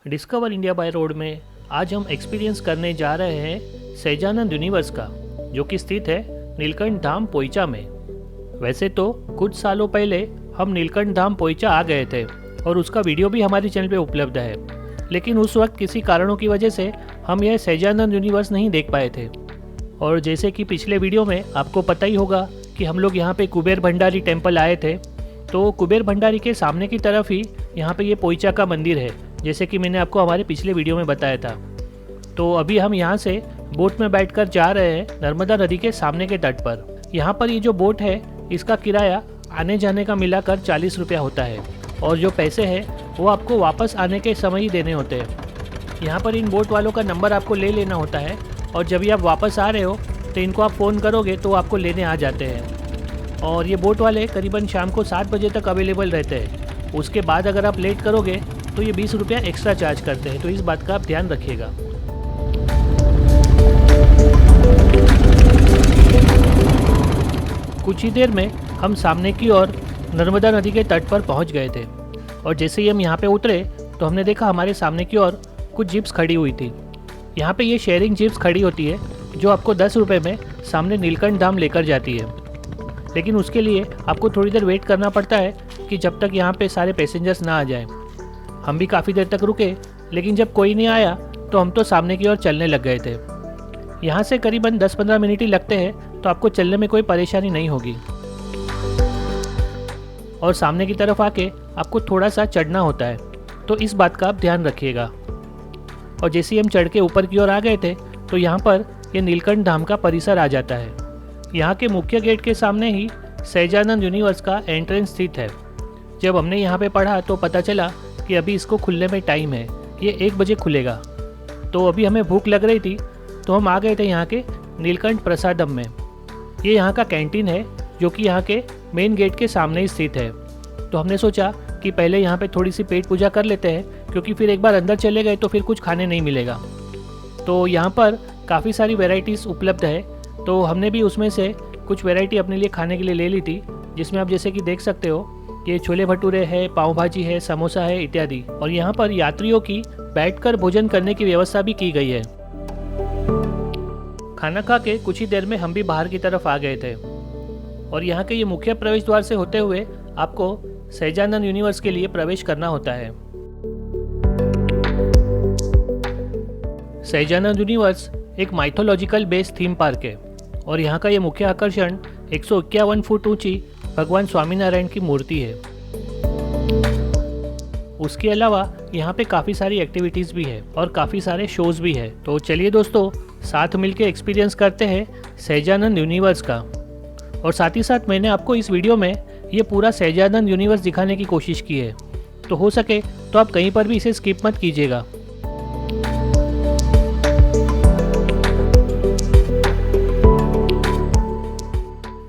Discover India by road में आज हम एक्सपीरियंस करने जा रहे हैं सहजानंद यूनिवर्स का, जो कि स्थित है नीलकंठ धाम पोइचा में। वैसे तो कुछ सालों पहले हम नीलकंठ धाम पोइचा आ गए थे और उसका वीडियो भी हमारे चैनल पे उपलब्ध है, लेकिन उस वक्त किसी कारणों की वजह से हम यह सहजानंद यूनिवर्स नहीं देख पाए थे। और जैसे कि पिछले वीडियो में आपको पता ही होगा कि हम लोग यहाँ पे कुबेर भंडारी टेम्पल आए थे, तो कुबेर भंडारी के सामने की तरफ ही यहाँ पे ये पोइचा का मंदिर है, जैसे कि मैंने आपको हमारे पिछले वीडियो में बताया था। तो अभी हम यहाँ से बोट में बैठकर जा रहे हैं नर्मदा नदी के सामने के तट पर। यहाँ पर ये जो बोट है इसका किराया आने जाने का मिलाकर 40 रुपया होता है, और जो पैसे हैं वो आपको वापस आने के समय ही देने होते हैं। यहाँ पर इन बोट वालों का नंबर आपको ले लेना होता है, और जब भी आप वापस आ रहे हो तो इनको आप फ़ोन करोगे तो आपको लेने आ जाते हैं। और ये बोट वाले करीबन शाम को 7 बजे तक अवेलेबल रहते हैं। उसके बाद अगर आप लेट करोगे तो ये 20 रुपया एक्स्ट्रा चार्ज करते हैं, तो इस बात का आप ध्यान रखिएगा। कुछ ही देर में हम सामने की ओर नर्मदा नदी के तट पर पहुंच गए थे, और जैसे ही हम यहाँ पे उतरे तो हमने देखा हमारे सामने की ओर कुछ जीप्स खड़ी हुई थी। यहाँ पे ये शेयरिंग जीप्स खड़ी होती है जो आपको 10 रुपये में सामने नीलकंठ धाम लेकर जाती है, लेकिन उसके लिए आपको थोड़ी देर वेट करना पड़ता है कि जब तक यहाँ पे सारे पैसेंजर्स ना आ जाएं। हम भी काफ़ी देर तक रुके, लेकिन जब कोई नहीं आया तो हम तो सामने की ओर चलने लग गए थे। यहाँ से करीबन 10-15 मिनट ही लगते हैं, तो आपको चलने में कोई परेशानी नहीं होगी। और सामने की तरफ आके आपको थोड़ा सा चढ़ना होता है, तो इस बात का आप ध्यान रखिएगा। और जैसे ही हम चढ़ के ऊपर की ओर आ गए थे तो यहाँ पर ये नीलकंठ धाम का परिसर आ जाता है। यहाँ के मुख्य गेट के सामने ही सहजानंद यूनिवर्स का एंट्रेंस स्थित है। जब हमने यहाँ पे पढ़ा तो पता चला कि अभी इसको खुलने में टाइम है, ये 1 बजे खुलेगा। तो अभी हमें भूख लग रही थी तो हम आ गए थे यहाँ के नीलकंठ प्रसादम में। ये यहाँ का कैंटीन है जो कि यहाँ के मेन गेट के सामने ही स्थित है। तो हमने सोचा कि पहले यहाँ पे थोड़ी सी पेट पूजा कर लेते हैं, क्योंकि फिर एक बार अंदर चले गए तो फिर कुछ खाने नहीं मिलेगा। तो यहाँ पर काफ़ी सारी वेराइटीज़ उपलब्ध है, तो हमने भी उसमें से कुछ वैरायटी अपने लिए खाने के लिए ले ली थी, जिसमें आप जैसे कि देख सकते हो ये छोले भटूरे है, पाव भाजी है, समोसा है इत्यादि। और यहाँ पर यात्रियों की बैठकर भोजन करने की व्यवस्था भी की गई है। खाना खा के कुछ ही देर में हम भी बाहर की तरफ आ गए थे, और यहाँ के ये मुख्य प्रवेश द्वार से होते हुए आपको सहजानंद यूनिवर्स के लिए प्रवेश करना होता है। सहजानंद यूनिवर्स एक माइथोलॉजिकल बेस्ड थीम पार्क है, और यहाँ का ये मुख्य आकर्षण 151 फुट ऊंची भगवान स्वामीनारायण की मूर्ति है। उसके अलावा यहाँ पे काफ़ी सारी एक्टिविटीज़ भी है और काफ़ी सारे शोज़ भी है। तो चलिए दोस्तों, साथ मिलके एक्सपीरियंस करते हैं सहजानंद यूनिवर्स का। और साथ ही साथ मैंने आपको इस वीडियो में ये पूरा सहजानंद यूनिवर्स दिखाने की कोशिश की है, तो हो सके तो आप कहीं पर भी इसे स्किप मत कीजिएगा।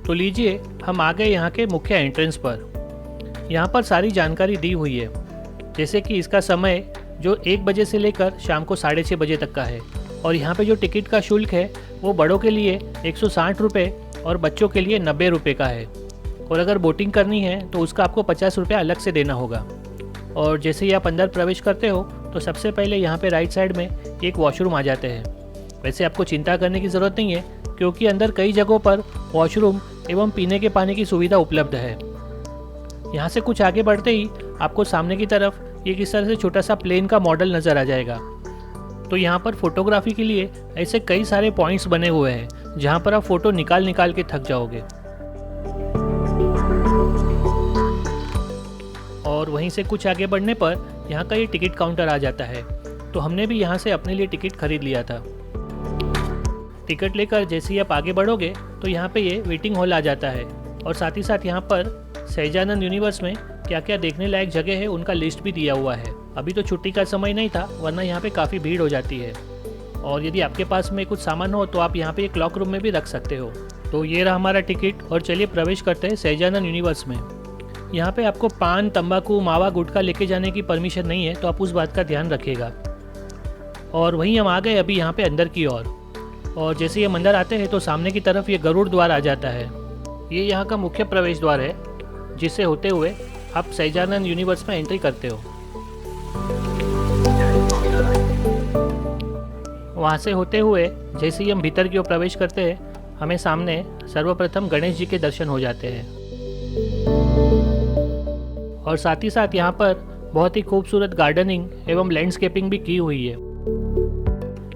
तो लीजिए, हम आ गए यहाँ के मुख्य एंट्रेंस पर। यहाँ पर सारी जानकारी दी हुई है, जैसे कि इसका समय जो 1 बजे से लेकर शाम को 6:30 बजे तक का है। और यहाँ पे जो टिकट का शुल्क है वो बड़ों के लिए 160 रुपये और बच्चों के लिए 90 रुपये का है। और अगर बोटिंग करनी है तो उसका आपको 50 रुपया अलग से देना होगा। और जैसे ही आप अंदर प्रवेश करते हो तो सबसे पहले यहाँ पे राइट साइड में एक वॉशरूम आ जाते हैं। वैसे आपको चिंता करने की ज़रूरत नहीं है, क्योंकि अंदर कई जगहों पर वॉशरूम एवं पीने के पानी की सुविधा उपलब्ध है। यहाँ से कुछ आगे बढ़ते ही आपको सामने की तरफ एक इस तरह से छोटा सा प्लेन का मॉडल नज़र आ जाएगा। तो यहाँ पर फोटोग्राफी के लिए ऐसे कई सारे पॉइंट्स बने हुए हैं, जहाँ पर आप फ़ोटो निकाल के थक जाओगे। और वहीं से कुछ आगे बढ़ने पर यहाँ का ये टिकट काउंटर आ जाता है, तो हमने भी यहाँ से अपने लिए टिकट खरीद लिया था। टिकट लेकर जैसे ही आप आगे बढ़ोगे तो यहाँ पे ये वेटिंग हॉल आ जाता है, और साथ ही साथ यहाँ पर सहजानंद यूनिवर्स में क्या क्या देखने लायक जगह है उनका लिस्ट भी दिया हुआ है। अभी तो छुट्टी का समय नहीं था, वरना यहाँ पे काफ़ी भीड़ हो जाती है। और यदि आपके पास में कुछ सामान हो तो आप यहाँ पे एक लॉक रूम में भी रख सकते हो। तो ये रहा हमारा टिकट, और चलिए प्रवेश करते हैं सहजानंद यूनिवर्स में। यहाँ पे आपको पान, तंबाकू, मावा, गुटखा लेके जाने की परमिशन नहीं है, तो आप उस बात का ध्यान रखिएगा। और वहीं हम आ गए अभी यहाँ पे अंदर की ओर, और जैसे ही हम अंदर आते हैं तो सामने की तरफ ये गरुड़ द्वार आ जाता है। ये यहाँ का मुख्य प्रवेश द्वार है, जिससे होते हुए आप सहजानंद यूनिवर्स में एंट्री करते हो। वहाँ से होते हुए जैसे ही हम भीतर की ओर प्रवेश करते हैं, हमें सामने सर्वप्रथम गणेश जी के दर्शन हो जाते हैं। और साथ ही साथ यहाँ पर बहुत ही खूबसूरत गार्डनिंग एवं लैंडस्केपिंग भी की हुई है।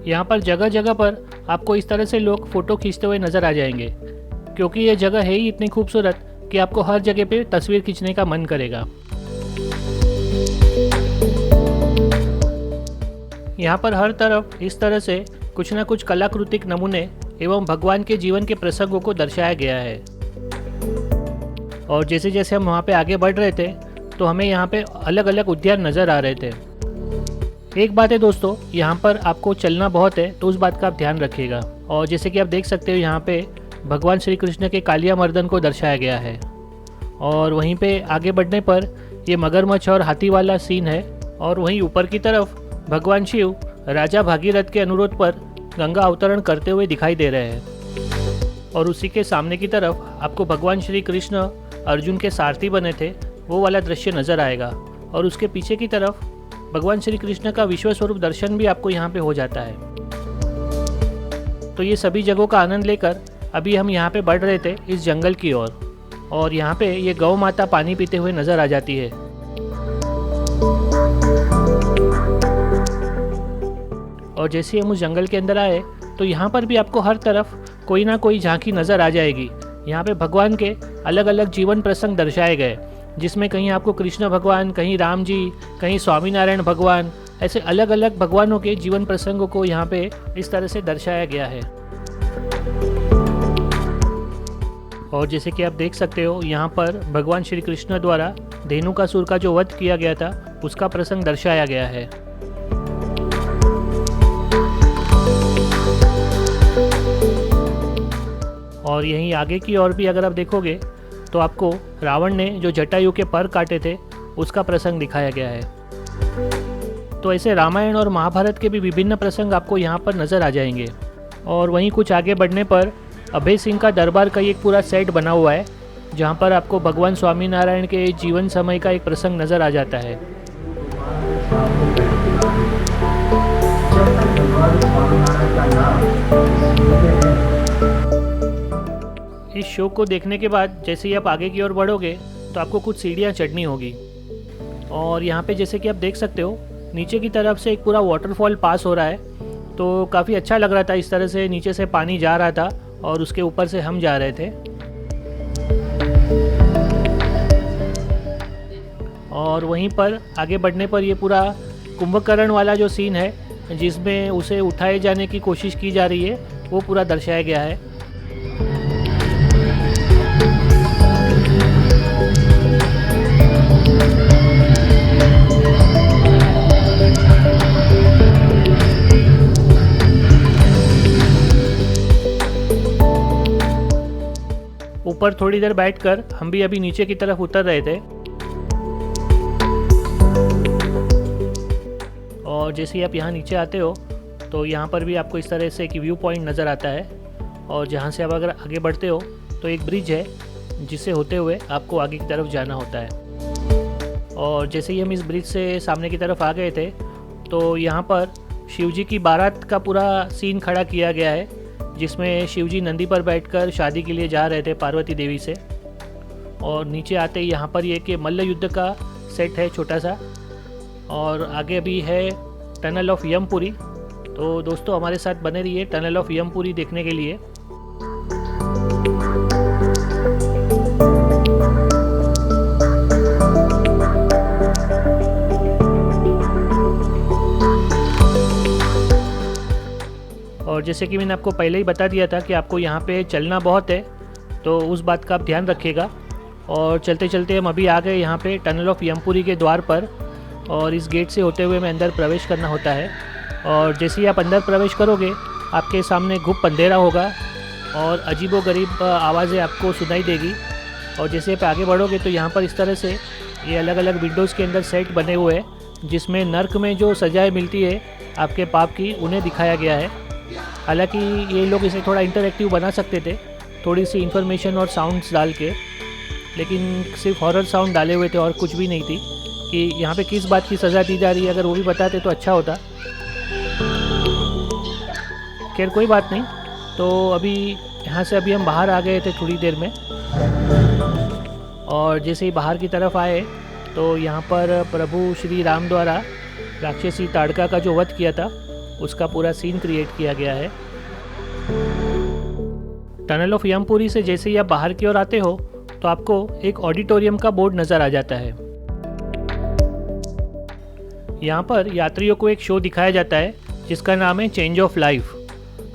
यहाँ पर जगह जगह पर आपको इस तरह से लोग फ़ोटो खींचते हुए नज़र आ जाएंगे, क्योंकि ये जगह है ही इतनी खूबसूरत कि आपको हर जगह पे तस्वीर खींचने का मन करेगा। यहाँ पर हर तरफ इस तरह से कुछ न कुछ कलाकृतिक नमूने एवं भगवान के जीवन के प्रसंगों को दर्शाया गया है। और जैसे जैसे हम वहाँ पे आगे बढ़ रहे थे तो हमें यहाँ पे अलग अलग उद्यान नज़र आ रहे थे। एक बात है दोस्तों, यहाँ पर आपको चलना बहुत है, तो उस बात का आप ध्यान रखिएगा। और जैसे कि आप देख सकते हो, यहाँ पे भगवान श्री कृष्ण के कालिया मर्दन को दर्शाया गया है। और वहीं पे आगे बढ़ने पर ये मगरमच्छ और हाथी वाला सीन है। और वहीं ऊपर की तरफ भगवान शिव राजा भागीरथ के अनुरोध पर गंगा अवतरण करते हुए दिखाई दे रहे हैं। और उसी के सामने की तरफ आपको भगवान श्री कृष्ण अर्जुन के सारथी बने थे, वो वाला दृश्य नज़र आएगा। और उसके पीछे की तरफ भगवान श्री कृष्ण का विश्व स्वरूप दर्शन भी आपको यहाँ पे हो जाता है। तो ये सभी जगहों का आनंद लेकर अभी हम यहाँ पे बढ़ रहे थे इस जंगल की ओर। और यहाँ पे ये गौ माता पानी पीते हुए नज़र आ जाती है। और जैसे हम उस जंगल के अंदर आए तो यहाँ पर भी आपको हर तरफ कोई ना कोई झांकी नज़र आ जाएगी। यहाँ पे भगवान के अलग अलग जीवन प्रसंग दर्शाए गए, जिसमें कहीं आपको कृष्ण भगवान, कहीं राम जी, कहीं स्वामीनारायण भगवान, ऐसे अलग अलग भगवानों के जीवन प्रसंगों को यहाँ पे इस तरह से दर्शाया गया है। और जैसे कि आप देख सकते हो, यहाँ पर भगवान श्री कृष्ण द्वारा धेनुकासुर का जो वध किया गया था उसका प्रसंग दर्शाया गया है। और यहीं आगे की ओर भी अगर आप देखोगे तो आपको रावण ने जो जटायु के पर काटे थे उसका प्रसंग दिखाया गया है। तो ऐसे रामायण और महाभारत के भी विभिन्न प्रसंग आपको यहाँ पर नज़र आ जाएंगे। और वहीं कुछ आगे बढ़ने पर अभय सिंह का दरबार का एक पूरा सेट बना हुआ है, जहाँ पर आपको भगवान स्वामीनारायण के जीवन समय का एक प्रसंग नज़र आ जाता है। इस शो को देखने के बाद जैसे ही आप आगे की ओर बढ़ोगे तो आपको कुछ सीढ़ियाँ चढ़नी होगी। और यहाँ पे जैसे कि आप देख सकते हो, नीचे की तरफ से एक पूरा वाटरफॉल पास हो रहा है। तो काफ़ी अच्छा लग रहा था, इस तरह से नीचे से पानी जा रहा था और उसके ऊपर से हम जा रहे थे। और वहीं पर आगे बढ़ने पर ये पूरा कुंभकर्ण वाला जो सीन है, जिसमें उसे उठाए जाने की कोशिश की जा रही है, वो पूरा दर्शाया गया है। ऊपर थोड़ी देर बैठकर हम भी अभी नीचे की तरफ उतर रहे थे। और जैसे ही आप यहाँ नीचे आते हो तो यहाँ पर भी आपको इस तरह से एक व्यू पॉइंट नज़र आता है। और जहाँ से आप अगर आगे बढ़ते हो तो एक ब्रिज है, जिसे होते हुए आपको आगे की तरफ जाना होता है। और जैसे ही हम इस ब्रिज से सामने की तरफ आ गए थे तो यहाँ पर शिवजी की बारात का पूरा सीन खड़ा किया गया है, जिसमें शिवजी नंदी पर बैठकर शादी के लिए जा रहे थे पार्वती देवी से। और नीचे आते ही यहाँ पर ये कि मल्ल युद्ध का सेट है छोटा सा। और आगे भी है टनल ऑफ यमपुरी। तो दोस्तों हमारे साथ बने रहिए टनल ऑफ यमपुरी देखने के लिए। और जैसे कि मैंने आपको पहले ही बता दिया था कि आपको यहाँ पे चलना बहुत है, तो उस बात का आप ध्यान रखिएगा। और चलते चलते हम अभी आ गए यहाँ पे टनल ऑफ यमपुरी के द्वार पर। और इस गेट से होते हुए हमें अंदर प्रवेश करना होता है। और जैसे ही आप अंदर प्रवेश करोगे आपके सामने गुप्त अंधेरा होगा और अजीबोगरीब आवाज़ें आपको सुनाई देगी। और जैसे आप आगे बढ़ोगे तो यहाँ पर इस तरह से ये अलग अलग विंडोज़ के अंदर सेट बने हुए हैं, जिसमें नर्क में जो सजाएं मिलती है आपके पाप की, उन्हें दिखाया गया है। हालांकि ये लोग इसे थोड़ा इंटरैक्टिव बना सकते थे, थोड़ी सी इन्फॉर्मेशन और साउंड्स डाल के, लेकिन सिर्फ हॉरर साउंड डाले हुए थे और कुछ भी नहीं थी। कि यहाँ पे किस बात की सज़ा दी जा रही है, अगर वो भी बताते तो अच्छा होता। खैर कोई बात नहीं। तो अभी यहाँ से अभी हम बाहर आ गए थे थोड़ी देर में, और जैसे ही बाहर की तरफ आए तो यहाँ पर प्रभु श्री राम द्वारा राक्षसी ताड़का का जो वध किया था उसका पूरा सीन क्रिएट किया गया है। टनल ऑफ यमपुरी से जैसे ही आप बाहर की ओर आते हो तो आपको एक ऑडिटोरियम का बोर्ड नज़र आ जाता है। यहाँ पर यात्रियों को एक शो दिखाया जाता है जिसका नाम है चेंज ऑफ लाइफ।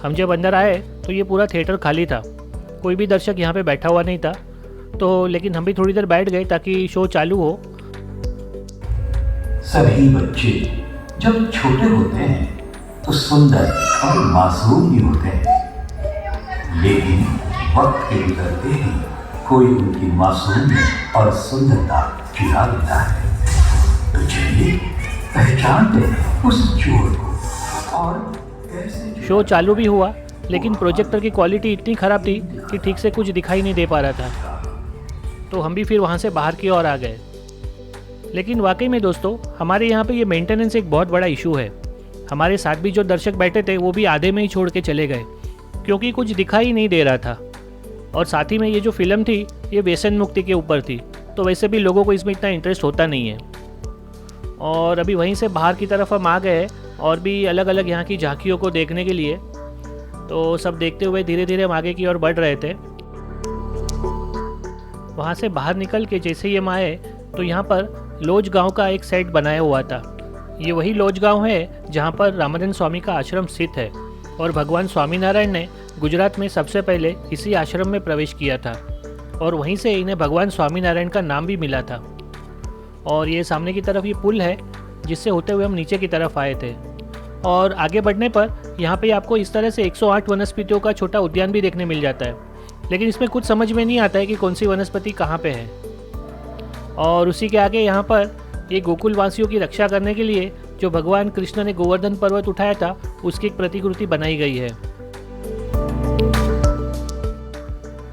हम जब अंदर आए तो ये पूरा थिएटर खाली था, कोई भी दर्शक यहाँ पे बैठा हुआ नहीं था। तो लेकिन हम भी थोड़ी देर बैठ गए ताकि शो चालू हो। सभी बच्चे जब छोटे होते हैं तो सुंदर और मासूम भी होते हैं, लेकिन वक्त के गुजरते ही कोई उनकी मासूमियत और सुंदरता चुरा लेता है। तो चलिए पहचानते हैं उस चोर को और कैसे। शो चालू भी हुआ, लेकिन प्रोजेक्टर की क्वालिटी इतनी ख़राब थी कि ठीक से कुछ दिखाई नहीं दे पा रहा था। तो हम भी फिर वहाँ से बाहर की ओर आ गए। लेकिन वाकई में दोस्तों, हमारे यहाँ पे ये मेंटेनेंस एक बहुत बड़ा इशू है। हमारे साथ भी जो दर्शक बैठे थे वो भी आधे में ही छोड़ के चले गए क्योंकि कुछ दिखाई नहीं दे रहा था। और साथ ही में ये जो फिल्म थी ये व्यसन मुक्ति के ऊपर थी, तो वैसे भी लोगों को इसमें इतना इंटरेस्ट होता नहीं है। और अभी वहीं से बाहर की तरफ हम आ गए और भी अलग अलग यहाँ की झांकियों को देखने के लिए। तो सब देखते हुए धीरे धीरे हम आगे की ओर बढ़ रहे थे। वहाँ से बाहर निकल के जैसे ही हम आए तो यहाँ पर लॉज गांव का एक सेट बनाया हुआ था। ये वही लॉज गांव है जहाँ पर रामानंद स्वामी का आश्रम स्थित है, और भगवान स्वामीनारायण ने गुजरात में सबसे पहले इसी आश्रम में प्रवेश किया था, और वहीं से इन्हें भगवान स्वामीनारायण का नाम भी मिला था। और ये सामने की तरफ ये पुल है जिससे होते हुए हम नीचे की तरफ आए थे। और आगे बढ़ने पर यहाँ पे आपको इस तरह से 108 वनस्पतियों का छोटा उद्यान भी देखने मिल जाता है, लेकिन इसमें कुछ समझ में नहीं आता है कि कौन सी वनस्पति कहाँ पे है। और उसी के आगे यहाँ पर ये गोकुल वासियों की रक्षा करने के लिए जो भगवान कृष्ण ने गोवर्धन पर्वत उठाया था उसकी एक प्रतिकृति बनाई गई है।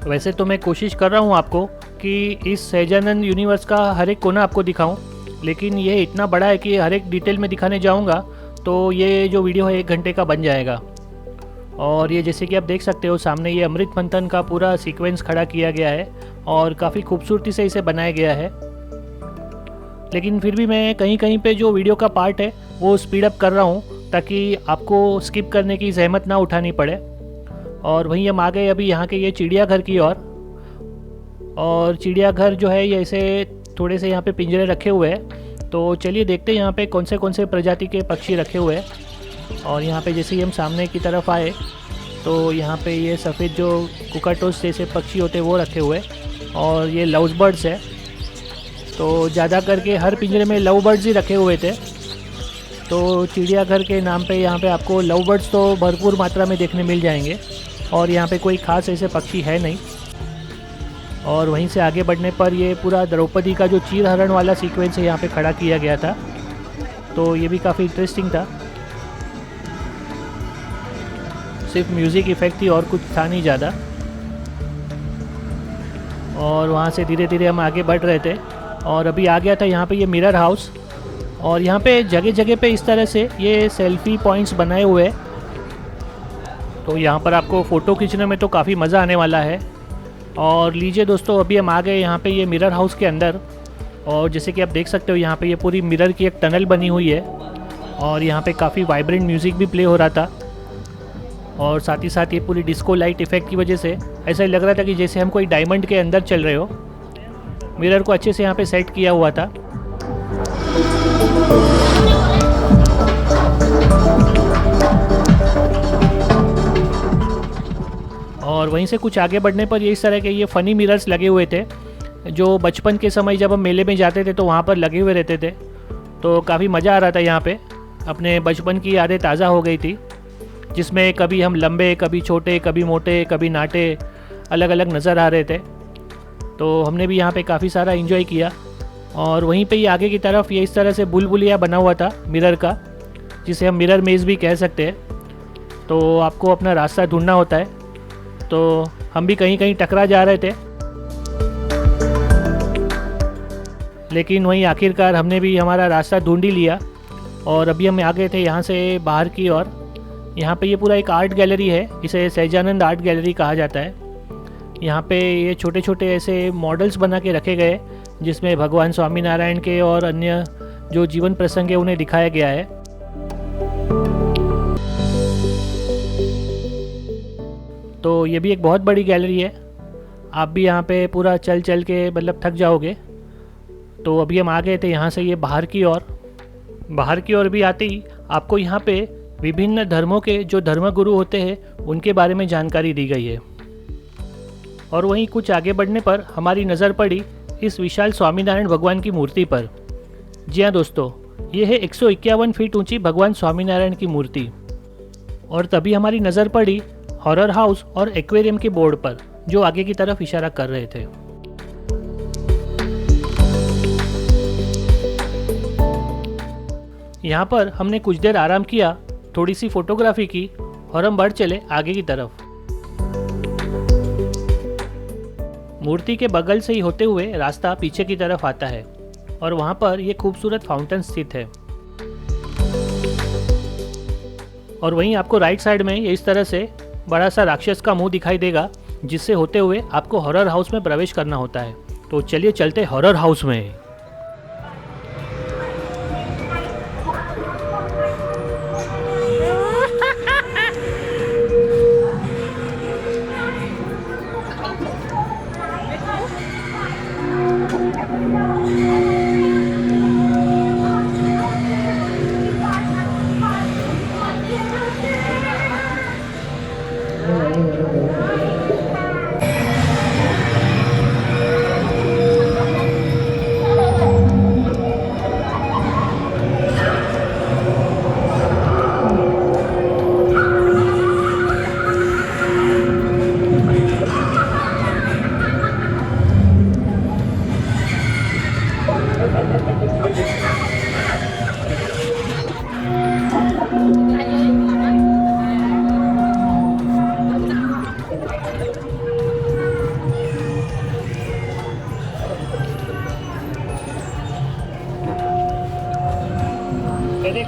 वैसे तो मैं कोशिश कर रहा हूँ आपको कि इस सहजानंद यूनिवर्स का हर एक कोना आपको दिखाऊं, लेकिन ये इतना बड़ा है कि हर एक डिटेल में दिखाने जाऊँगा तो ये जो वीडियो है 1 घंटे का बन जाएगा। और ये जैसे कि आप देख सकते हो सामने ये अमृत मंथन का पूरा सीक्वेंस खड़ा किया गया है और काफ़ी खूबसूरती से इसे बनाया गया है। लेकिन फिर भी मैं कहीं कहीं पे जो वीडियो का पार्ट है वो स्पीड अप कर रहा हूँ ताकि आपको स्किप करने की जहमत ना उठानी पड़े। और वहीं हम आ गए अभी यहाँ के ये चिड़ियाघर की ओर। और चिड़ियाघर जो है ये ऐसे थोड़े से यहाँ पे पिंजरे रखे हुए हैं, तो चलिए देखते हैं यहाँ पे कौन से प्रजाति के पक्षी रखे हुए हैं। और यहाँ पे जैसे ही हम सामने की तरफ आए तो यहाँ पे ये सफ़ेद जो कुकाटोस जैसे पक्षी होते हैं वो रखे हुए, और ये लव बर्ड्स है। तो ज़्यादा करके हर पिंजरे में लव बर्ड्स ही रखे हुए थे। तो चिड़ियाघर के नाम पे यहाँ पे आपको लव बर्ड्स तो भरपूर मात्रा में देखने मिल जाएंगे, और यहाँ पे कोई ख़ास ऐसे पक्षी है नहीं। और वहीं से आगे बढ़ने पर ये पूरा द्रौपदी का जो चीर हरण वाला सीक्वेंस है यहाँ पे खड़ा किया गया था, तो ये भी काफ़ी इंटरेस्टिंग था। सिर्फ म्यूज़िक इफ़ेक्ट थी और कुछ था नहीं ज़्यादा। और वहाँ से धीरे धीरे हम आगे बढ़ रहे थे और अभी आ गया था यहाँ पे ये मिरर हाउस। और यहाँ पे जगह जगह पे इस तरह से ये सेल्फी पॉइंट्स बनाए हुए हैं, तो यहाँ पर आपको फ़ोटो खींचने में तो काफ़ी मज़ा आने वाला है। और लीजिए दोस्तों, अभी हम आ गए यहाँ पे ये मिरर हाउस के अंदर, और जैसे कि आप देख सकते हो यहाँ पे ये पूरी मिरर की एक टनल बनी हुई है, और यहाँ पे काफ़ी वाइब्रेंट म्यूज़िक भी प्ले हो रहा था। और साथ ही साथ ये पूरी डिस्को लाइट इफ़ेक्ट की वजह से ऐसा लग रहा था कि जैसे हम कोई डायमंड के अंदर चल रहे हो। मिरर को अच्छे से यहाँ पे सेट किया हुआ था। और वहीं से कुछ आगे बढ़ने पर ये इस तरह के ये फ़नी मिरर्स लगे हुए थे, जो बचपन के समय जब हम मेले में जाते थे तो वहाँ पर लगे हुए रहते थे। तो काफ़ी मज़ा आ रहा था यहाँ पे, अपने बचपन की यादें ताज़ा हो गई थी, जिसमें कभी हम लंबे, कभी छोटे, कभी मोटे, कभी नाटे अलग अलग नज़र आ रहे थे। तो हमने भी यहाँ पे काफ़ी सारा एंजॉय किया। और वहीं पे ही आगे की तरफ ये इस तरह से बुलबुलिया बना हुआ था मिरर का, जिसे हम मिरर मेज़ भी कह सकते हैं। तो आपको अपना रास्ता ढूंढना होता है, तो हम भी कहीं कहीं टकरा जा रहे थे, लेकिन वहीं आखिरकार हमने भी हमारा रास्ता ढूंढ ही लिया। और अभी हम आ गए थे यहाँ से बाहर की ओर, यहाँ पे ये पूरा एक आर्ट गैलरी है, इसे सहजानंद आर्ट गैलरी कहा जाता है। यहाँ पे ये छोटे छोटे ऐसे मॉडल्स बना के रखे गए जिसमें भगवान स्वामीनारायण के और अन्य जो जीवन प्रसंग है उन्हें दिखाया गया है। तो ये भी एक बहुत बड़ी गैलरी है, आप भी यहाँ पे पूरा चल चल के मतलब थक जाओगे। तो अभी हम आ गए थे यहाँ से ये बाहर की ओर भी आते ही आपको यहाँ पे विभिन्न धर्मों के जो धर्मगुरु होते हैं उनके बारे में जानकारी दी गई है। और वहीं कुछ आगे बढ़ने पर हमारी नज़र पड़ी इस विशाल स्वामीनारायण भगवान की मूर्ति पर। जी हाँ दोस्तों, ये है 151 फीट ऊंची भगवान स्वामीनारायण की मूर्ति। और तभी हमारी नज़र पड़ी हॉरर हाउस और एक्वेरियम के बोर्ड पर जो आगे की तरफ इशारा कर रहे थे। यहाँ पर हमने कुछ देर आराम किया, थोड़ी सी फोटोग्राफी की और हम बढ़ चले आगे की तरफ। मूर्ति के बगल से ही होते हुए रास्ता पीछे की तरफ आता है और वहाँ पर ये खूबसूरत फाउंटेन स्थित है। और वहीं आपको राइट साइड में ये इस तरह से बड़ा सा राक्षस का मुंह दिखाई देगा जिससे होते हुए आपको हॉरर हाउस में प्रवेश करना होता है। तो चलिए चलते हॉरर हाउस में।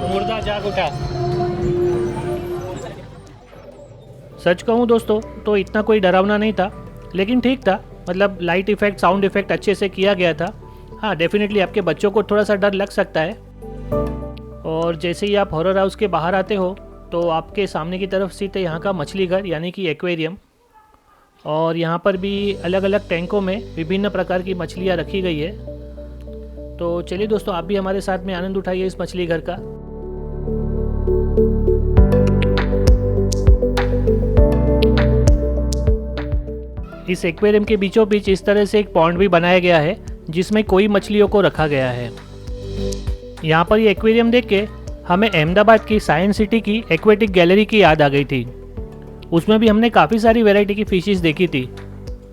मुर्दा जाग उठा। सच कहूँ दोस्तों तो इतना कोई डरावना नहीं था, लेकिन ठीक था, मतलब लाइट इफेक्ट साउंड इफेक्ट अच्छे से किया गया था। हाँ, डेफिनेटली आपके बच्चों को थोड़ा सा डर लग सकता है। और जैसे ही आप हॉरर हाउस के बाहर आते हो तो आपके सामने की तरफ स्थित है यहाँ का मछली घर यानी कि एक्वेरियम। और यहाँ पर भी अलग अलग टैंकों में विभिन्न प्रकार की मछलियाँ रखी गई है। तो चलिए दोस्तों, आप भी हमारे साथ में आनंद उठाइए इस मछली घर का। इस एक्वेरियम के बीचों बीच इस तरह से एक पॉन्ड भी बनाया गया है जिसमें कोई मछलियों को रखा गया है। यहाँ पर ये एक्वेरियम देख के हमें अहमदाबाद की साइंस सिटी की एक्वेटिक गैलरी की याद आ गई थी। उसमें भी हमने काफ़ी सारी वैरायटी की फिशेस देखी थी।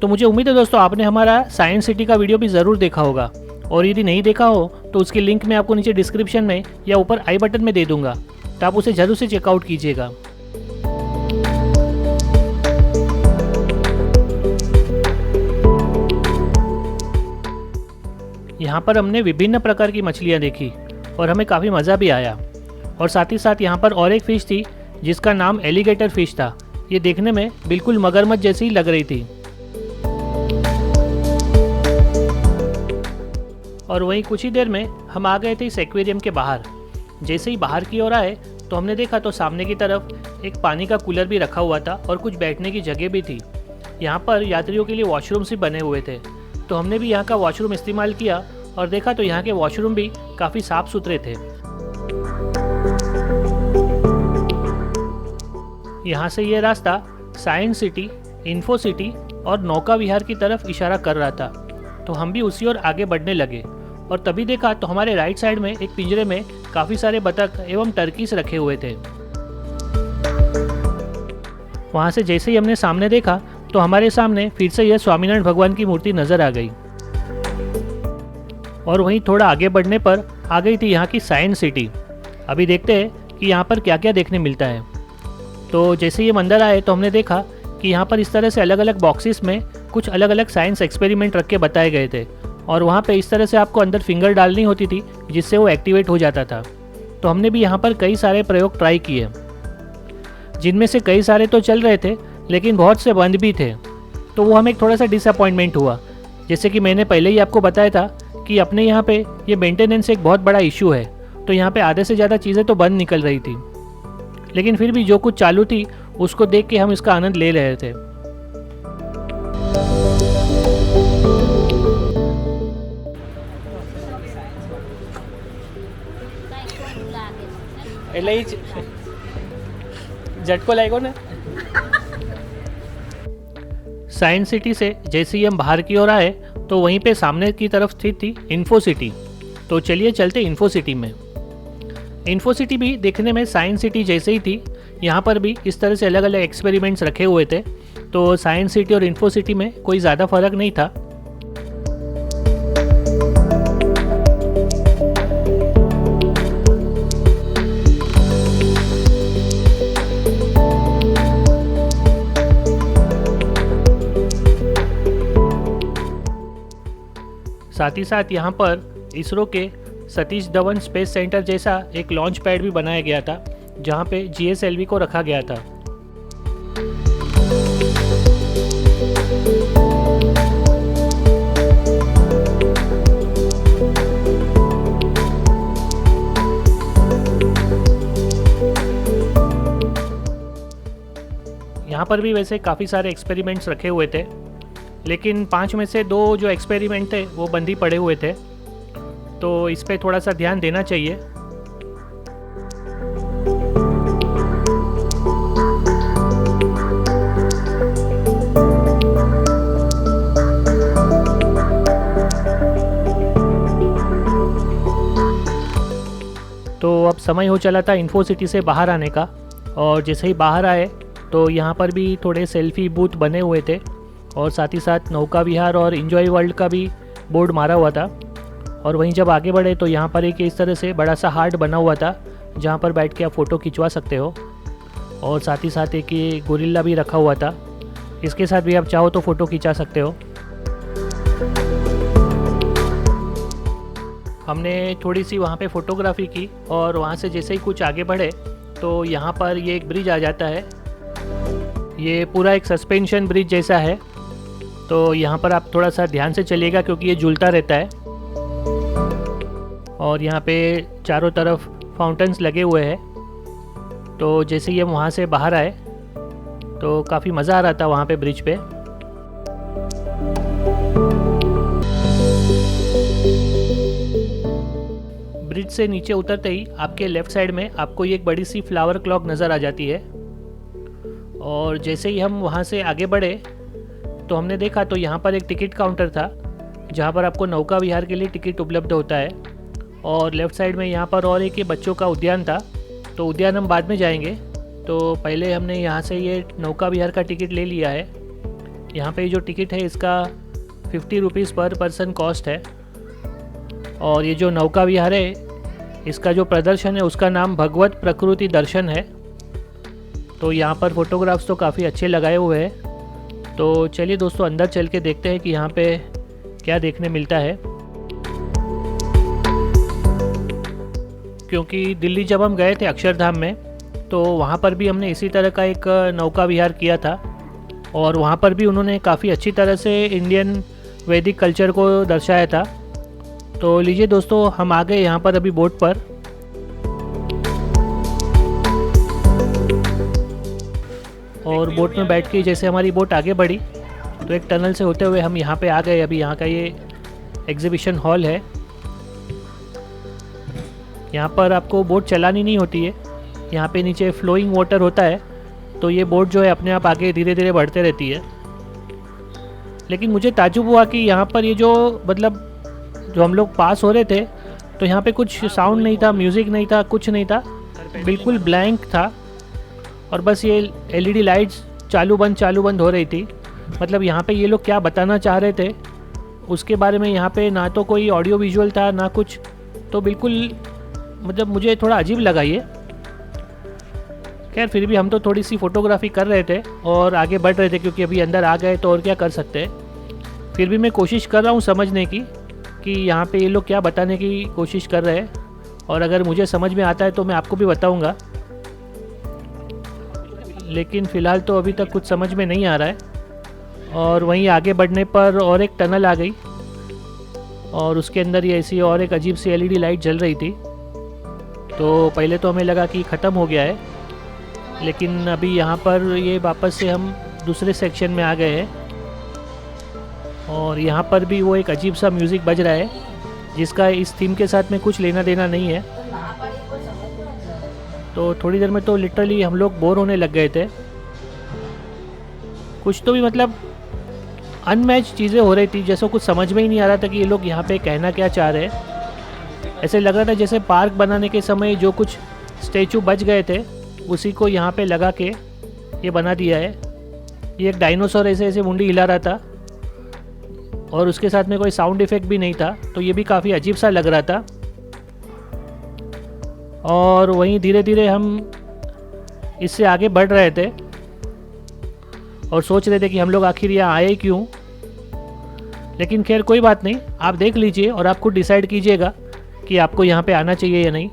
तो मुझे उम्मीद है दोस्तों आपने हमारा साइंस सिटी का वीडियो भी ज़रूर देखा होगा, और यदि नहीं देखा हो तो उसकी लिंक मैं आपको नीचे डिस्क्रिप्शन में या ऊपर आई बटन में दे दूंगा, तो आप उसे ज़रूर से चेकआउट कीजिएगा। यहाँ पर हमने विभिन्न प्रकार की मछलियाँ देखी और हमें काफ़ी मज़ा भी आया। और साथ ही साथ यहाँ पर और एक फ़िश थी जिसका नाम एलिगेटर फ़िश था। ये देखने में बिल्कुल मगरमच्छ जैसी लग रही थी। और वहीं कुछ ही देर में हम आ गए थे इस एक्वेरियम के बाहर। जैसे ही बाहर की ओर आए तो हमने देखा तो सामने की तरफ एक पानी का कूलर भी रखा हुआ था और कुछ बैठने की जगह भी थी। यहाँ पर यात्रियों के लिए वॉशरूम्स भी बने हुए थे, तो हमने भी यहाँ का वॉशरूम इस्तेमाल किया और देखा तो यहाँ के वॉशरूम भी काफ़ी साफ सुथरे थे। यहाँ से ये रास्ता साइंस सिटी, इन्फो सिटी और नौका विहार की तरफ इशारा कर रहा था, तो हम भी उसी ओर आगे बढ़ने लगे। और तभी देखा तो हमारे राइट साइड में एक पिंजरे में काफ़ी सारे बतख एवं टर्कीस रखे हुए थे। वहाँ से जैसे ही हमने सामने देखा तो हमारे सामने फिर से यह स्वामीनारायण भगवान की मूर्ति नजर आ गई। और वहीं थोड़ा आगे बढ़ने पर आ गई थी यहाँ की साइंस सिटी। अभी देखते हैं कि यहाँ पर क्या क्या देखने मिलता है। तो जैसे ये मंदिर आए तो हमने देखा कि यहाँ पर इस तरह से अलग अलग बॉक्सेस में कुछ अलग अलग साइंस एक्सपेरिमेंट रख के बताए गए थे, और वहाँ पे इस तरह से आपको अंदर फिंगर डालनी होती थी जिससे वो एक्टिवेट हो जाता था। तो हमने भी यहाँ पर कई सारे प्रयोग ट्राई किए। जिनमें से कई सारे तो चल रहे थे लेकिन बहुत से बंद भी थे, तो वो हमें एक थोड़ा सा डिसअपॉइंटमेंट हुआ। जैसे कि मैंने पहले ही आपको बताया था कि अपने यहाँ पे ये मेंटेनेंस एक बहुत बड़ा इशू है, तो यहाँ पे आधे से ज़्यादा चीज़ें तो बंद निकल रही थी, लेकिन फिर भी जो कुछ चालू थी उसको देख के हम इसका आनंद ले रहे थे। झटको लागो ना। साइंस सिटी से जैसे ही हम बाहर की ओर आए तो वहीं पे सामने की तरफ स्थित थी इन्फो सिटी। तो चलिए चलते इन्फो सिटी में। इन्फो सिटी भी देखने में साइंस सिटी जैसे ही थी। यहाँ पर भी इस तरह से अलग अलग एक्सपेरिमेंट्स रखे हुए थे, तो साइंस सिटी और इन्फो सिटी में कोई ज़्यादा फर्क नहीं था। साथ ही साथ यहाँ पर इसरो के सतीश धवन स्पेस सेंटर जैसा एक लॉन्च पैड भी बनाया गया था, जहाँ पे GSLV को रखा गया था। यहाँ पर भी वैसे काफ़ी सारे एक्सपेरिमेंट्स रखे हुए थे, लेकिन 5 में से 2 जो एक्सपेरिमेंट थे वो बंद ही पड़े हुए थे, तो इस पे थोड़ा सा ध्यान देना चाहिए। तो अब समय हो चला था इन्फो सिटी से बाहर आने का, और जैसे ही बाहर आए तो यहाँ पर भी थोड़े सेल्फी बूथ बने हुए थे, और साथ ही साथ नौका विहार और एंजॉय वर्ल्ड का भी बोर्ड मारा हुआ था। और वहीं जब आगे बढ़े तो यहाँ पर एक इस तरह से बड़ा सा हार्ट बना हुआ था, जहाँ पर बैठ के आप फ़ोटो खिंचवा सकते हो, और साथ ही साथ एक ये गोरिल्ला भी रखा हुआ था, इसके साथ भी आप चाहो तो फ़ोटो खिंचा सकते हो। हमने थोड़ी सी वहाँ पे फ़ोटोग्राफी की, और वहाँ से जैसे ही कुछ आगे बढ़े तो यहाँ पर ये एक ब्रिज आ जाता है। ये पूरा एक सस्पेंशन ब्रिज जैसा है, तो यहाँ पर आप थोड़ा सा ध्यान से चलिएगा क्योंकि ये झूलता रहता है। और यहाँ पे चारों तरफ फाउंटेन्स लगे हुए हैं। तो जैसे ही हम वहाँ से बाहर आए तो काफ़ी मज़ा आ रहा था वहाँ पे ब्रिज पे। ब्रिज से नीचे उतरते ही आपके लेफ़्ट साइड में आपको ये एक बड़ी सी फ्लावर क्लॉक नज़र आ जाती है। और जैसे ही हम वहाँ से आगे बढ़े तो हमने देखा तो यहाँ पर एक टिकट काउंटर था, जहाँ पर आपको नौका विहार के लिए टिकट उपलब्ध होता है। और लेफ़्ट साइड में यहाँ पर और एक ये बच्चों का उद्यान था, तो उद्यान हम बाद में जाएंगे। तो पहले हमने यहाँ से ये नौका विहार का टिकट ले लिया है। यहाँ पे जो टिकट है इसका 50 रुपीज़ पर पर्सन कॉस्ट है। और ये जो नौका विहार है इसका जो प्रदर्शन है उसका नाम भगवत प्रकृति दर्शन है। तो यहाँ पर फोटोग्राफ्स तो काफ़ी अच्छे लगाए हुए हैं। तो चलिए दोस्तों अंदर चल के देखते हैं कि यहाँ पे क्या देखने मिलता है। क्योंकि दिल्ली जब हम गए थे अक्षरधाम में तो वहाँ पर भी हमने इसी तरह का एक नौका विहार किया था, और वहाँ पर भी उन्होंने काफ़ी अच्छी तरह से इंडियन वैदिक कल्चर को दर्शाया था। तो लीजिए दोस्तों हम आ गए यहाँ पर अभी बोट पर। और बोट में बैठ के जैसे हमारी बोट आगे बढ़ी तो एक टनल से होते हुए हम यहाँ पे आ गए। अभी यहाँ का ये एग्जीबिशन हॉल है। यहाँ पर आपको बोट चलानी नहीं होती है, यहाँ पे नीचे फ्लोइंग वाटर होता है, तो ये बोट जो है अपने आप आगे धीरे धीरे बढ़ते रहती है। लेकिन मुझे ताज्जुब हुआ कि यहाँ पर ये जो मतलब जो हम लोग पास हो रहे थे तो यहाँ पे कुछ साउंड नहीं था, म्यूज़िक नहीं था, कुछ नहीं था, बिल्कुल ब्लैंक था। और बस ये एलईडी लाइट्स चालू बंद हो रही थी। मतलब यहाँ पे ये लोग क्या बताना चाह रहे थे उसके बारे में यहाँ पे ना तो कोई ऑडियो विजुअल था ना कुछ, तो बिल्कुल मतलब मुझे थोड़ा अजीब लगा ये। खैर फिर भी हम तो थोड़ी सी फ़ोटोग्राफी कर रहे थे और आगे बढ़ रहे थे क्योंकि अभी अंदर आ गए तो और क्या कर सकते हैं। फिर भी मैं कोशिश कर रहा हूँ समझने की कि यहाँ पे ये लोग क्या बताने की कोशिश कर रहे हैं, और अगर मुझे समझ में आता है तो मैं आपको भी बताऊँगा। लेकिन फ़िलहाल तो अभी तक कुछ समझ में नहीं आ रहा है। और वहीं आगे बढ़ने पर और एक टनल आ गई और उसके अंदर ये ऐसी और एक अजीब सी एलईडी लाइट जल रही थी। तो पहले तो हमें लगा कि ख़त्म हो गया है, लेकिन अभी यहाँ पर ये वापस से हम दूसरे सेक्शन में आ गए हैं और यहाँ पर भी वो एक अजीब सा म्यूज़िक बज रहा है जिसका इस थीम के साथ में कुछ लेना देना नहीं है। तो थोड़ी देर में तो लिटरली हम लोग बोर होने लग गए थे। कुछ तो भी मतलब अनमैच चीज़ें हो रही थी, जैसे कुछ समझ में ही नहीं आ रहा था कि ये लोग यहाँ पे कहना क्या चाह रहे हैं। ऐसे लग रहा था जैसे पार्क बनाने के समय जो कुछ स्टैचू बच गए थे उसी को यहाँ पे लगा के ये बना दिया है। ये एक डायनासोर ऐसे ऐसे मुंडी हिला रहा था और उसके साथ में कोई साउंड इफ़ेक्ट भी नहीं था, तो ये भी काफ़ी अजीब सा लग रहा था। और वहीं धीरे धीरे हम इससे आगे बढ़ रहे थे और सोच रहे थे कि हम लोग आखिर यहाँ आए क्यों। लेकिन खैर कोई बात नहीं, आप देख लीजिए और आप खुद डिसाइड कीजिएगा कि आपको यहाँ पे आना चाहिए या नहीं।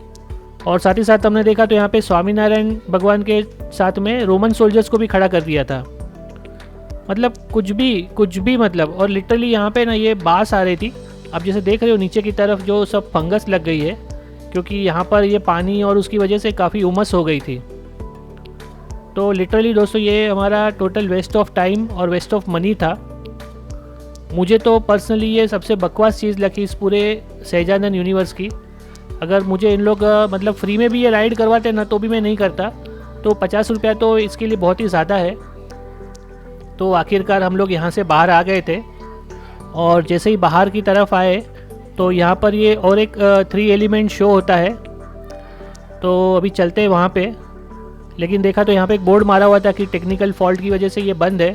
और साथ ही साथ हमने देखा तो यहाँ पे स्वामीनारायण भगवान के साथ में रोमन सोल्जर्स को भी खड़ा कर दिया था। मतलब कुछ भी मतलब। और लिटरली यहाँ पे ना ये बास आ रही थी। आप जैसे देख रहे हो नीचे की तरफ जो सब फंगस लग गई है, क्योंकि यहाँ पर ये पानी और उसकी वजह से काफ़ी उमस हो गई थी। तो लिटरली दोस्तों ये हमारा टोटल वेस्ट ऑफ टाइम और वेस्ट ऑफ मनी था। मुझे तो पर्सनली ये सबसे बकवास चीज़ लगी इस पूरे सहजानंद यूनिवर्स की। अगर मुझे इन लोग मतलब फ्री में भी ये राइड करवाते ना तो भी मैं नहीं करता। तो 50 रुपया तो इसके लिए बहुत ही ज़्यादा है। तो आखिरकार हम लोग यहाँ से बाहर आ गए थे और जैसे ही बाहर की तरफ आए तो यहाँ पर ये और एक 3 एलिमेंट शो होता है। तो अभी चलते हैं वहाँ पे। लेकिन देखा तो यहाँ पे एक बोर्ड मारा हुआ था कि टेक्निकल फॉल्ट की वजह से ये बंद है,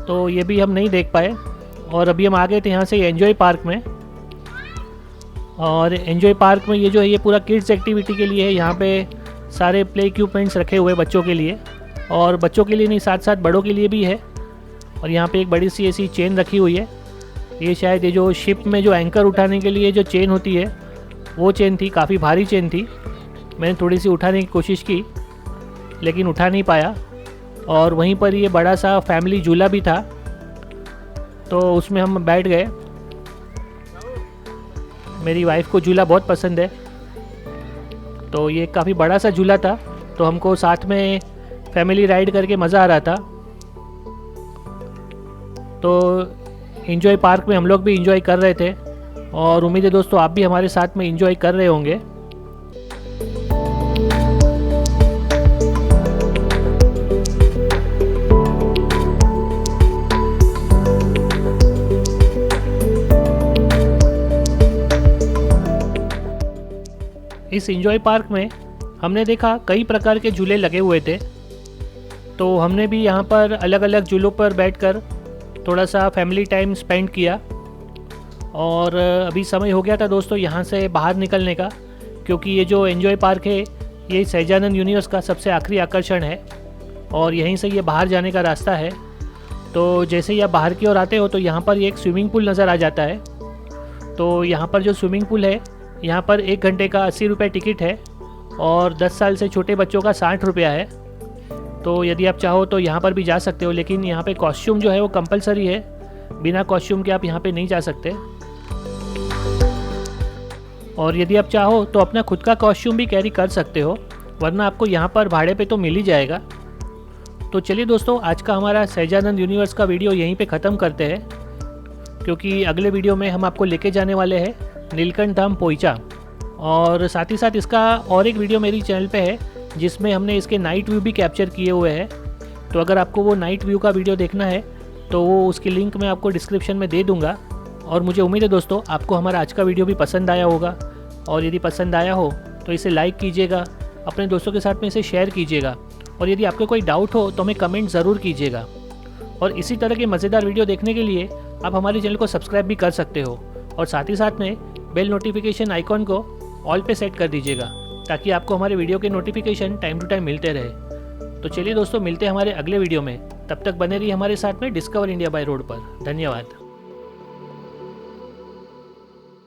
तो ये भी हम नहीं देख पाए। और अभी हम आ गए थे यहाँ से एंजॉय पार्क में। और एंजॉय पार्क में ये जो है ये पूरा किड्स एक्टिविटी के लिए है। यहाँ पे सारे प्ले इक्विपमेंट्स रखे हुए बच्चों के लिए, और बच्चों के लिए नहीं साथ साथ बड़ों के लिए भी है। और यहाँ पे एक बड़ी सी ऐसी चेन रखी हुई है। ये शायद ये जो शिप में जो एंकर उठाने के लिए जो चेन होती है वो चेन थी, काफ़ी भारी चेन थी। मैंने थोड़ी सी उठाने की कोशिश की लेकिन उठा नहीं पाया। और वहीं पर ये बड़ा सा फैमिली झूला भी था, तो उसमें हम बैठ गए। मेरी वाइफ को झूला बहुत पसंद है, तो ये काफ़ी बड़ा सा झूला था, तो हमको साथ में फैमिली राइड करके मज़ा आ रहा था। तो एंजॉय पार्क में हम लोग भी एंजॉय कर रहे थे और उम्मीद है दोस्तों आप भी हमारे साथ में एंजॉय कर रहे होंगे। इस एंजॉय पार्क में हमने देखा कई प्रकार के झूले लगे हुए थे, तो हमने भी यहाँ पर अलग अलग झूलों पर बैठकर थोड़ा सा फैमिली टाइम स्पेंड किया। और अभी समय हो गया था दोस्तों यहाँ से बाहर निकलने का, क्योंकि ये जो एंजॉय पार्क है ये सहजानंद यूनिवर्स का सबसे आखिरी आकर्षण है और यहीं से ये बाहर जाने का रास्ता है। तो जैसे ही आप बाहर की ओर आते हो तो यहाँ पर एक स्विमिंग पूल नज़र आ जाता है। तो यहाँ पर जो स्विमिंग पूल है यहाँ पर 1 घंटे का 80 रुपये टिकट है और 10 साल से छोटे बच्चों का 60 रुपया है। तो यदि आप चाहो तो यहाँ पर भी जा सकते हो, लेकिन यहाँ पे कॉस्ट्यूम जो है वो कंपलसरी है। बिना कॉस्ट्यूम के आप यहाँ पे नहीं जा सकते। और यदि आप चाहो तो अपना खुद का कॉस्ट्यूम भी कैरी कर सकते हो, वरना आपको यहाँ पर भाड़े पे तो मिल ही जाएगा। तो चलिए दोस्तों आज का हमारा सहजानंद यूनिवर्स का वीडियो यहीं पे ख़त्म करते हैं, क्योंकि अगले वीडियो में हम आपको लेके जाने वाले हैं नीलकंठ धाम पोइचा। और साथ ही साथ इसका और एक वीडियो मेरी चैनल पे है जिसमें हमने इसके नाइट व्यू भी कैप्चर किए हुए हैं। तो अगर आपको वो नाइट व्यू का वीडियो देखना है तो वो उसकी लिंक मैं आपको डिस्क्रिप्शन में दे दूँगा। और मुझे उम्मीद है दोस्तों आपको हमारा आज का वीडियो भी पसंद आया होगा, और यदि पसंद आया हो तो इसे लाइक कीजिएगा, अपने दोस्तों के साथ में इसे शेयर कीजिएगा, और यदि आपको कोई डाउट हो तो हमें कमेंट ज़रूर कीजिएगा। और इसी तरह के मज़ेदार वीडियो देखने के लिए आप हमारे चैनल को सब्सक्राइब भी कर सकते हो, और साथ ही साथ में बेल नोटिफिकेशन आइकॉन को ऑल पे सेट कर दीजिएगा ताकि आपको हमारे वीडियो के नोटिफिकेशन टाइम टू टाइम मिलते रहे। तो चलिए दोस्तों मिलते हैं हमारे अगले वीडियो में, तब तक बने रहिए हमारे साथ में डिस्कवर इंडिया बाय रोड पर। धन्यवाद।